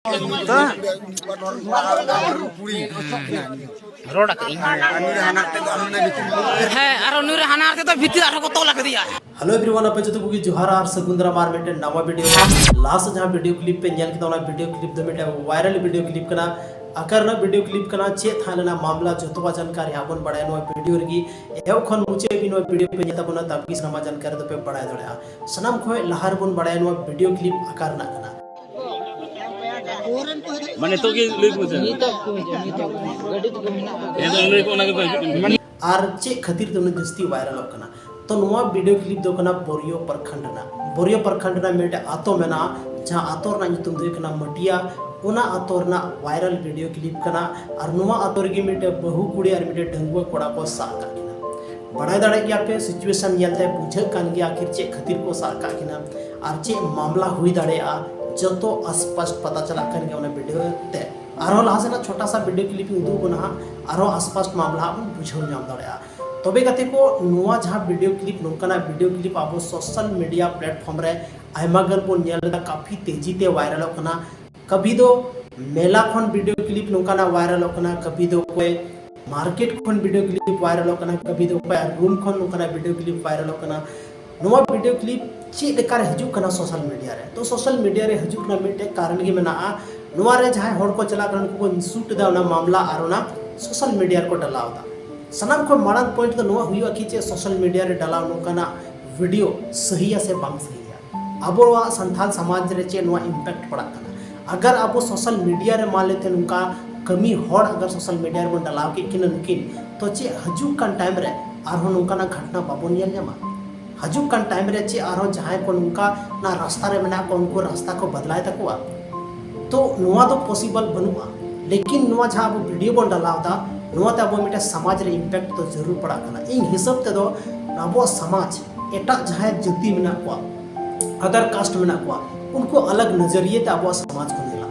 hello everyone आप जो तो जोहार और सगुंदरा मार मेटे नवा वीडियो लास्ट जहां वीडियो क्लिप पे नेल कितना वीडियो क्लिप दो मेटे वायरल वीडियो क्लिप कना अकर ना वीडियो क्लिप कना चे थाना मामला जोतवा जानकारी हाबन बड़ाय नो वीडियो रगी एव खन मुचे भी नो वीडियो पे नेता बना ताकि समा जानकारी दो पे बड़ाय दड़या सनम खोय लहार बन बड़ाय नो वीडियो क्लिप अकर ना कना माने तो के लेक मुझे गाड़ी तो लेक ओना के आर चे खातिर तो जस्ती वायरल कना तो नवा वीडियो क्लिप दो कना बोरियो प्रखंड ना मेटे आतो मेना जहां आतोर ना तुम दो कना मटिया उना आतोर ना वायरल वीडियो क्लिप कना और नवा आतोर की मेटे बहु कुड़ी और मेटे ढंगुआ कोड़ा को साका किना बड़ा दड़े गया पे सिचुएशन यलते बुझ कान गया आखिर चे खातिर को साका किना और चे मामला हुई दड़े आ जो तो स्पष्ट पता चला कर गया उन्हें वीडियो ते आरो लासे ना छोटा सा वीडियो क्लिप उदू बना आरो स्पष्ट मामला अपन बुझौ नाम दड़या तबे गते को नुआ जहां वीडियो क्लिप नोकना वीडियो क्लिप अब सोशल मीडिया प्लेटफॉर्म रे आयमागन बन नेलदा काफी तेजी ते वायरल होकना कभी दो मेला खन वीडियो क्लिप नोकना वायरल होकना कभी दो कोई मार्केट खन वीडियो क्लिप वायरल होकना कभी दो कोई रूम खन नोकना वीडियो क्लिप वायरल होकना नुआ वीडियो क्लिप चे लेकर हजु कना सोशल मीडिया रे तो सोशल मीडिया रे हजु कना मेटे कारण गे मेना नुआ रे जहां हड़ को चला करन को शूट दा ना मामला आरोना सोशल मीडिया को डलावदा सनाम को मारंग पॉइंट तो नुआ हुआ कि चे सोशल मीडिया रे डलाव नोकना वीडियो सही से बांग सही अबोवा संथाल समाज रे चे नुआ इंपैक्ट पड़ा कना अगर अब सोशल मीडिया रे मान लेते नुका कमी हड़ अगर सोशल मीडिया रे डलाव के किन नुकिन तो चे हजु कान टाइम रे आरो नोकना घटना बाबोन येल न्यामा हजु कान टाइम रे चे आरो जहां को नुका ना रास्ता रे मेना को उनको रास्ता को बदलाय तकुआ तो नुआ तो पॉसिबल बनुआ लेकिन नुआ जहां अब वीडियो बन डलावदा नुआ ते अब मिटे समाज रे इंपैक्ट तो जरूर पड़ा कना इन हिसाब ते दो अब समाज एटा जहां जाति मेना को अदर कास्ट मेना को उनको अलग नजरिए ते अब समाज को नेला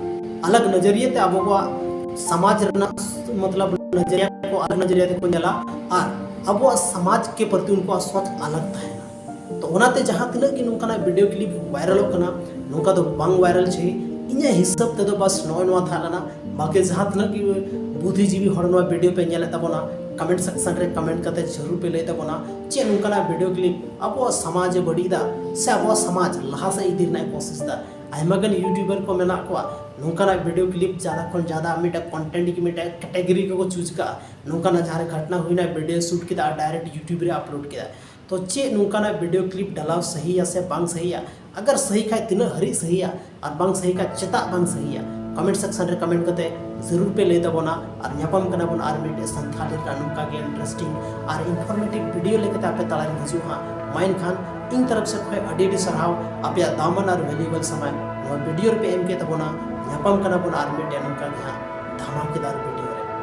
अलग नजरिए ते अब समाज रे मतलब नजरिया को अलग नजरिया ते को नेला और अब समाज के प्रति उनको सोच अलग था तो ओनाते जहां तिना कि नुकना वीडियो क्लिप वायरल होकना नुका तो बांग वायरल छै इने हिसाब ते तो बस नय नवा थालाना बाकी जहां तिना कि बुद्धिजीवी हर नवा वीडियो पे नेले तबना कमेंट सेक्शन रे कमेंट करते जरूर पे ले तबना चे नुकना वीडियो क्लिप अब समाज बडीदा से अब समाज लहा से इदिर ना कोशिश दा आइमागन यूट्यूबर को मेना को नुकना वीडियो क्लिप ज्यादा कोन ज्यादा मिटा कंटेंट की मिटा कैटेगरी को चूज का नुकना जहां घटना हुई ना वीडियो शूट किदा डायरेक्ट यूट्यूब रे अपलोड किदा तो चे नुकना वीडियो क्लिप डलाव सही या से बांग सही या अगर सही खाय तीन हरी सही या और बांग सही का चेता बांग सही या कमेंट सेक्शन रे कमेंट करते जरूर पे ले तबना और न्यापम कना बन आर मिटे संथाली का नुका के इंटरेस्टिंग और इन्फॉर्मेटिव वीडियो लेके आपे तला हिजु हां माइन खान इन तरफ से खोय अडेडी सराव आपया दामन और वैल्यूएबल समय नो वीडियो पे एम के तबना न्यापम कना बन आर मिटे नुका के धमाकेदार वीडियो रे